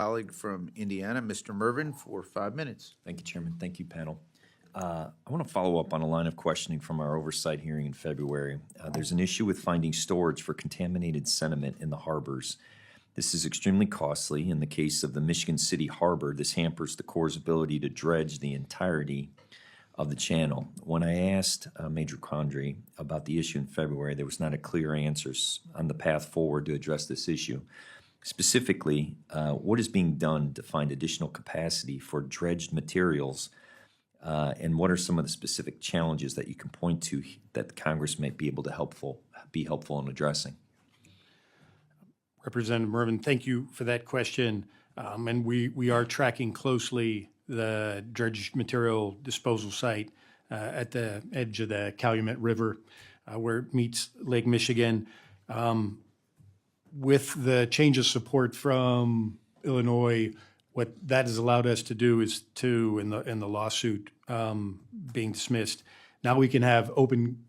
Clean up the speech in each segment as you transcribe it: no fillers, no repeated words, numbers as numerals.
colleague from Indiana, Mr. Mrvan, for 5 minutes. Thank you, Chairman. Thank you, panel. I want to follow up on a line of questioning from our oversight hearing in February. There's an issue with finding storage for contaminated sediment in the harbors. This is extremely costly. In the case of the Michigan City Harbor, this hampers the Corps' ability to dredge the entirety of the channel. When I asked Major Condrey about the issue in February, there was not a clear answer on the path forward to address this issue. Specifically, what is being done to find additional capacity for dredged materials, and what are some of the specific challenges that you can point to that Congress might be able to be helpful in addressing? Representative Mrvan, thank you for that question. And we are tracking closely the dredged material disposal site at the edge of the Calumet River where it meets Lake Michigan. With the change of support from Illinois, what that has allowed us to do is in the lawsuit being dismissed, now we can have open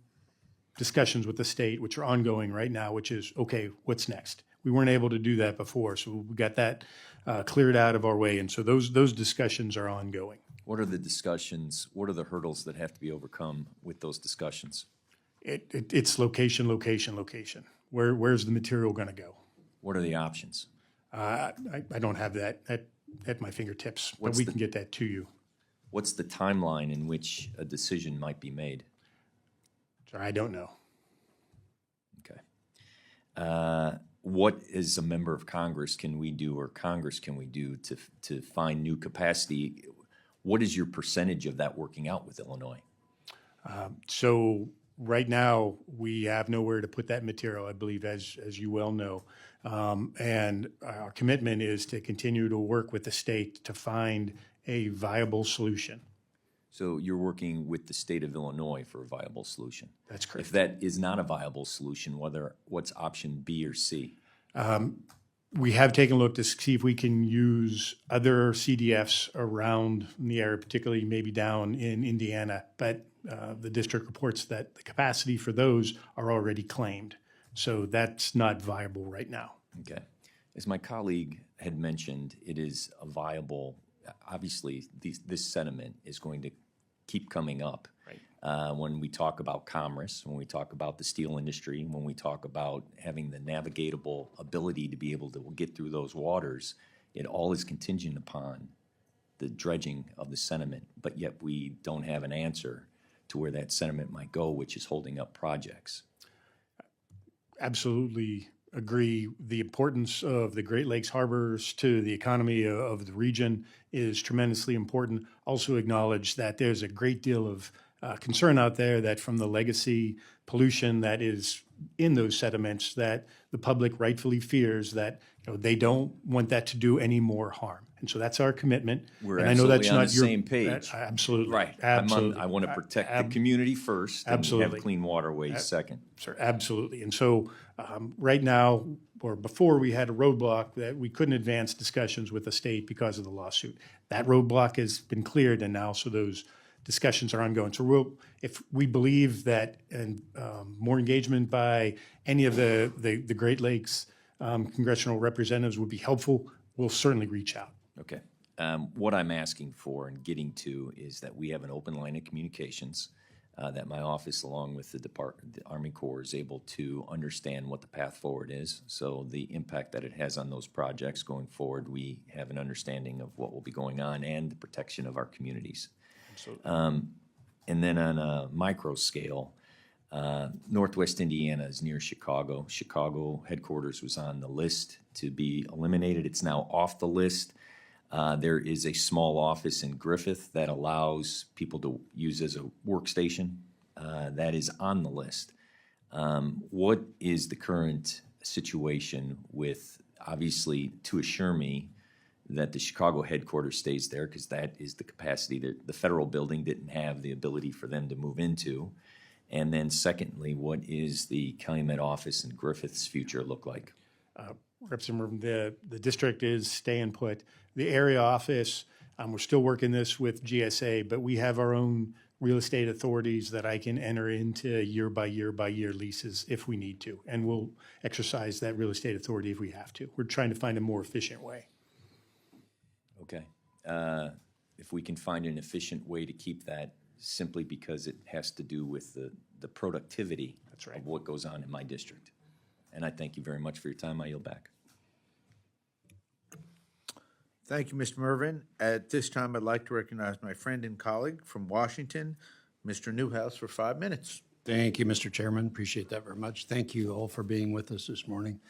discussions with the state, which are ongoing right now, which is, okay, what's next? We weren't able to do that before, so we got that cleared out of our way, and so those discussions are ongoing. What are the discussions? What are the hurdles that have to be overcome with those discussions? It's location. Where's the material going to go? What are the options? I don't have that at my fingertips, but we can get that to you. What's the timeline in which a decision might be made? Sorry, I don't know. Okay. What, as a member of Congress, can we do, or Congress can we do to find new capacity? What is your percentage of that working out with Illinois? So right now, we have nowhere to put that material, I believe, as you well know. And our commitment is to continue to work with the state to find a viable solution. So you're working with the state of Illinois for a viable solution? That's correct. If that is not a viable solution, what's option B or C? We have taken a look to see if we can use other CDFs around the area, particularly maybe down in Indiana, but the district reports that the capacity for those are already claimed. So that's not viable right now. Okay. As my colleague had mentioned, it is a viable, obviously this sediment is going to keep coming up. Right. When we talk about commerce, when we talk about the steel industry, when we talk about having the navigatable ability to be able to get through those waters, it all is contingent upon the dredging of the sediment, but yet we don't have an answer to where that sediment might go, which is holding up projects. Absolutely agree. The importance of the Great Lakes harbors to the economy of the region is tremendously important. Also acknowledge that there's a great deal of concern out there that from the legacy pollution that is in those sediments, that the public rightfully fears that they don't want that to do any more harm. And so that's our commitment. We're and absolutely I know that's on not the your, same page. Absolutely. Right. Absolutely. I want to protect the community first and absolutely. have clean waterways second. Sir, absolutely. And so right now, or before, we had a roadblock that we couldn't advance discussions with the state because of the lawsuit. That roadblock has been cleared, and now so those discussions are ongoing. So if we believe that more engagement by any of the Great Lakes congressional representatives would be helpful, we'll certainly reach out. Okay. What I'm asking for and getting to is that we have an open line of communications, that my office, along with the Army Corps, is able to understand what the path forward is. So the impact that it has on those projects going forward, we have an understanding of what will be going on and the protection of our communities. Absolutely. And then on a micro scale, Northwest Indiana is near Chicago. Chicago headquarters was on the list to be eliminated. It's now off the list. There is a small office in Griffith that allows people to use as a workstation. That is on the list. What is the current situation with, obviously, to assure me that the Chicago headquarters stays there, because that is the capacity that the federal building didn't have the ability for them to move into. And then secondly, what is the Calumet office in Griffith's future look like? Representative Mrvan, the district is staying put. The area office, we're still working this with GSA, but we have our own real estate authorities that I can enter into year by year leases if we need to. And we'll exercise that real estate authority if we have to. We're trying to find a more efficient way. Okay. If we can find an efficient way to keep that simply because it has to do with the productivity That's right. of what goes on in my district. And I thank you very much for your time. I yield back. Thank you, Mr. Mrvan. At this time, I'd like to recognize my friend and colleague from Washington, Mr. Newhouse, for 5 minutes. Thank you, Mr. Chairman. Appreciate that very much. Thank you all for being with us this morning.